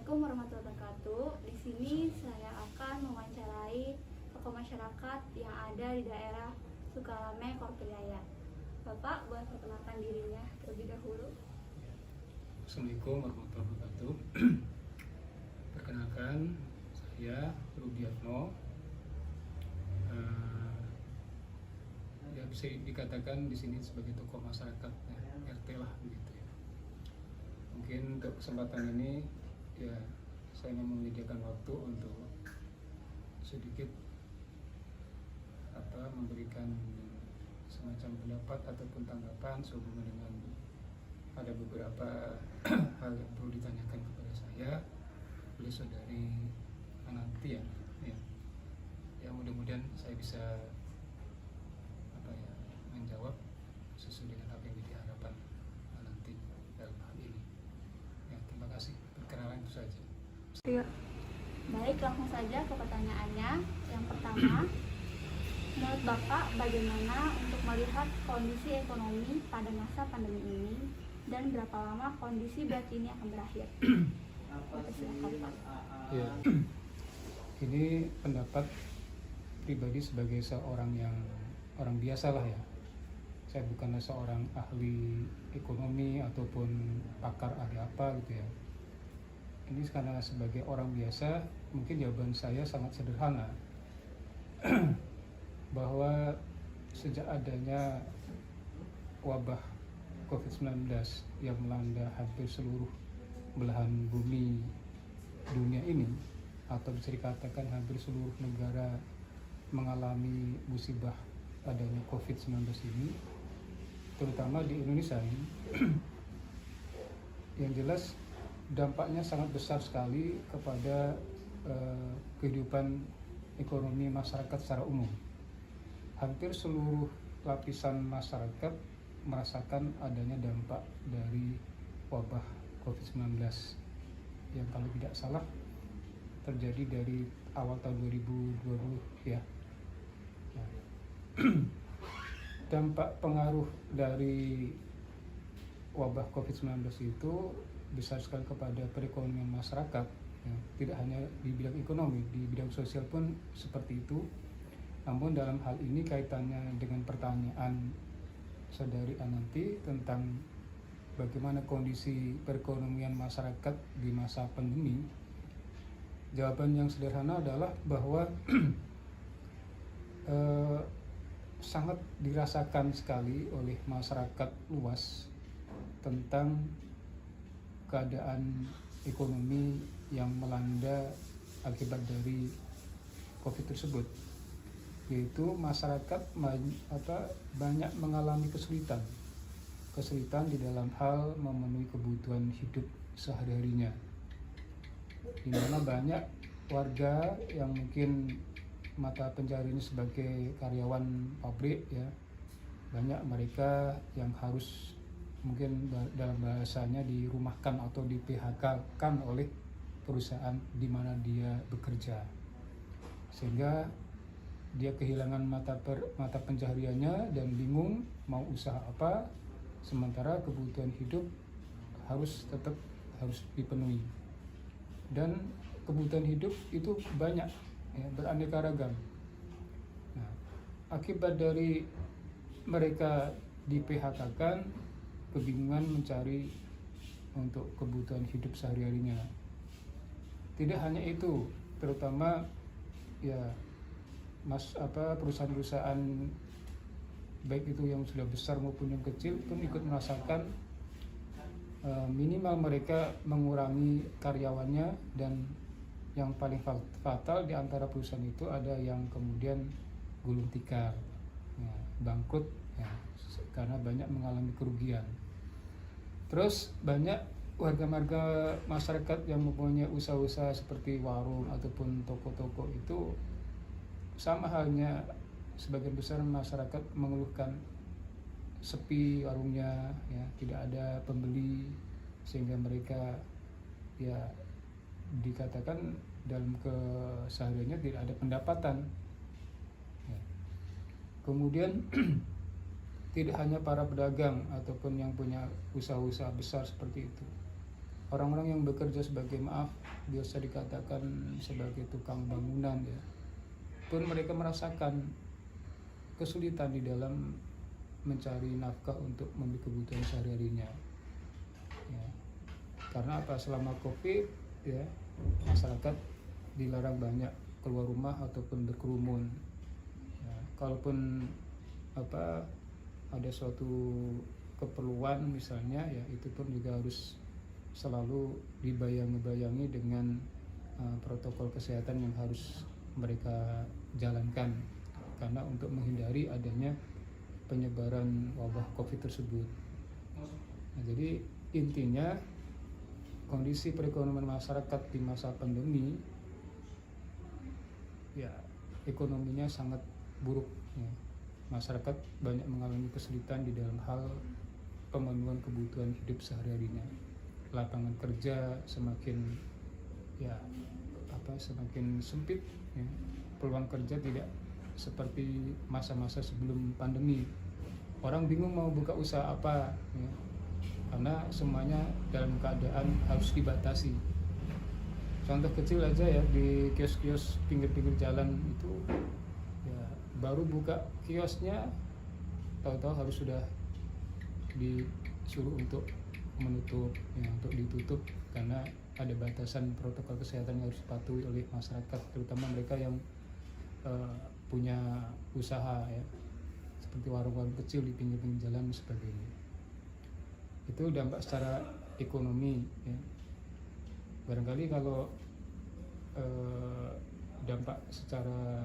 Assalamualaikum warahmatullahi wabarakatuh. Di sini saya akan mewawancarai tokoh masyarakat yang ada di daerah Sukalame, Korpejaya. Bapak boleh perkenalkan dirinya terlebih dahulu. Assalamualaikum warahmatullahi wabarakatuh. Perkenalkan, saya Rudiatno. Ya bisa dikatakan di sini sebagai tokoh masyarakat, ya, RT lah begitu ya. Mungkin untuk kesempatan ini ya saya mau menyediakan waktu untuk sedikit memberikan semacam pendapat ataupun tanggapan sehubungan dengan ada beberapa hal yang perlu ditanyakan kepada saya oleh saudari Ananti ya mudah-mudahan saya bisa menjawab sesuai dengan apa yang menjadi harapan Ananti dalam hal ini. Ya, terima kasih. Perkenalan itu saja. Ya. Baik, langsung saja ke pertanyaannya. Yang pertama, menurut Bapak bagaimana untuk melihat kondisi ekonomi pada masa pandemi ini dan berapa lama kondisi berat ini akan berakhir? Silakan, Pak. Ya, ini pendapat pribadi sebagai seorang yang orang biasa lah ya. Saya bukanlah seorang ahli ekonomi ataupun pakar ahli apa gitu ya. Ini karena sebagai orang biasa, mungkin jawaban saya sangat sederhana. Bahwa sejak adanya wabah COVID-19 yang melanda hampir seluruh belahan bumi dunia ini, atau bisa dikatakan hampir seluruh negara mengalami musibah adanya COVID-19 ini, terutama di Indonesia ini, yang jelas dampaknya sangat besar sekali kepada kehidupan ekonomi masyarakat secara umum. Hampir seluruh lapisan masyarakat merasakan adanya dampak dari wabah COVID-19 yang kalau tidak salah terjadi dari awal tahun 2020 ya. Dampak pengaruh dari wabah COVID-19 itu besar sekali kepada perekonomian masyarakat ya. Tidak hanya di bidang ekonomi, di bidang sosial pun seperti itu. Namun dalam hal ini kaitannya dengan pertanyaan saudari Ananti tentang bagaimana kondisi perekonomian masyarakat di masa pandemi, jawaban yang sederhana adalah bahwa sangat dirasakan sekali oleh masyarakat luas tentang keadaan ekonomi yang melanda akibat dari COVID tersebut, yaitu masyarakat banyak mengalami kesulitan di dalam hal memenuhi kebutuhan hidup sehari-harinya, di mana banyak warga yang mungkin mata pencahariannya sebagai karyawan pabrik ya, banyak mereka yang harus mungkin dalam bahasanya dirumahkan atau di PHK-kan oleh perusahaan di mana dia bekerja, sehingga dia kehilangan mata pencahariannya dan bingung mau usaha apa, sementara kebutuhan hidup tetap harus dipenuhi, dan kebutuhan hidup itu banyak ya, beraneka ragam. Nah, akibat dari mereka di PHK-kan, kebingungan mencari untuk kebutuhan hidup sehari-harinya. Tidak hanya itu, terutama ya perusahaan-perusahaan baik itu yang sudah besar maupun yang kecil pun ikut merasakan minimal mereka mengurangi karyawannya, dan yang paling fatal di antara perusahaan itu ada yang kemudian gulung tikar, ya, bangkrut ya, karena banyak mengalami kerugian. Terus banyak warga masyarakat yang mempunyai usaha-usaha seperti warung ataupun toko-toko itu sama halnya sebagian besar masyarakat mengeluhkan sepi warungnya ya, tidak ada pembeli, sehingga mereka ya dikatakan dalam kesehariannya tidak ada pendapatan ya. Kemudian tidak hanya para pedagang ataupun yang punya usaha-usaha besar seperti itu, orang-orang yang bekerja sebagai biasa dikatakan sebagai tukang bangunan ya, pun mereka merasakan kesulitan di dalam mencari nafkah untuk membeli kebutuhan sehari-harinya ya. Karena apa, selama Covid ya, masyarakat dilarang banyak keluar rumah ataupun berkerumun ya. Kalaupun ada suatu keperluan misalnya ya, itu pun juga harus selalu dibayang-bayangi dengan protokol kesehatan yang harus mereka jalankan, karena untuk menghindari adanya penyebaran wabah COVID tersebut. Nah, jadi intinya kondisi perekonomian masyarakat di masa pandemi ya, ekonominya sangat buruk ya. Masyarakat banyak mengalami kesulitan di dalam hal pemenuhan kebutuhan hidup sehari-harinya. Lapangan kerja semakin sempit ya. Peluang kerja tidak seperti masa-masa sebelum pandemi. Orang bingung mau buka usaha apa ya, karena semuanya dalam keadaan harus dibatasi. Contoh kecil aja ya, di kios-kios pinggir-pinggir jalan itu ya, baru buka kiosnya tahu-tahu harus sudah disuruh untuk menutup ya, untuk ditutup karena ada batasan protokol kesehatan yang harus dipatuhi oleh masyarakat, terutama mereka yang punya usaha ya, seperti warung-warung kecil di pinggir-pinggir jalan dan sebagainya. Itu dampak secara ekonomi ya. Barangkali kalau dampak secara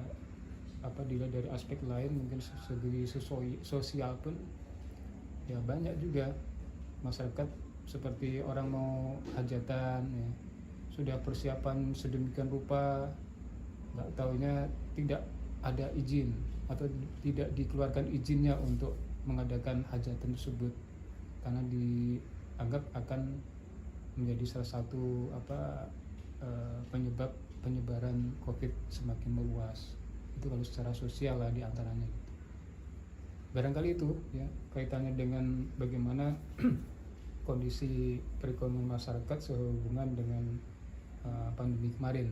dilihat dari aspek lain, mungkin segi sosial pun ya banyak juga. Masyarakat seperti orang mau hajatan ya, sudah persiapan sedemikian rupa, nggak taunya tidak ada izin atau tidak dikeluarkan izinnya untuk mengadakan hajatan tersebut, karena dianggap akan menjadi salah satu penyebab penyebaran COVID semakin meluas. Itu kalau secara sosial lah diantaranya. Barangkali itu ya kaitannya dengan bagaimana kondisi perekonomian masyarakat sehubungan dengan pandemi kemarin.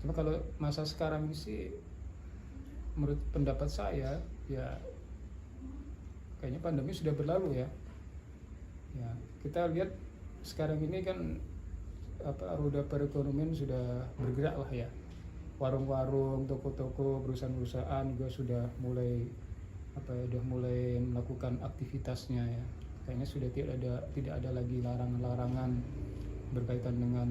Cuma kalau masa sekarang ini sih, menurut pendapat saya ya, kayaknya pandemi sudah berlalu ya. Ya, kita lihat sekarang ini kan roda perekonomian sudah bergerak lah ya. Warung-warung, toko-toko, perusahaan-perusahaan juga sudah mulai melakukan aktivitasnya ya. Kayaknya sudah tidak ada lagi larangan-larangan berkaitan dengan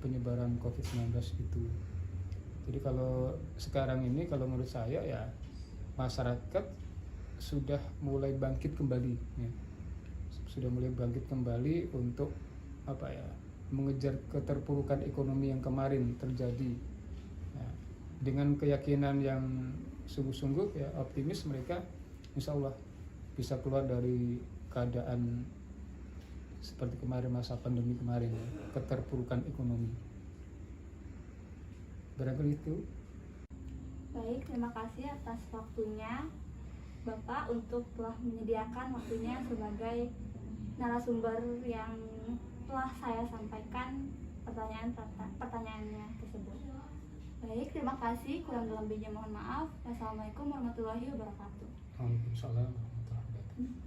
penyebaran COVID-19 itu. Jadi kalau sekarang ini, kalau menurut saya ya, masyarakat sudah mulai bangkit kembali ya. Sudah mulai bangkit kembali untuk mengejar keterpurukan ekonomi yang kemarin terjadi ya. Dengan keyakinan yang sungguh-sungguh ya, optimis mereka insya Allah bisa keluar dari keadaan seperti kemarin, masa pandemi kemarin ya, keterpurukan ekonomi. Barangkali itu. Baik, terima kasih atas waktunya Bapak untuk telah menyediakan waktunya sebagai narasumber yang telah saya sampaikan pertanyaannya tersebut. Baik, terima kasih. Kurang lebihnya mohon maaf. Wassalamualaikum warahmatullahi wabarakatuh. Waalaikumsalam warahmatullahi wabarakatuh.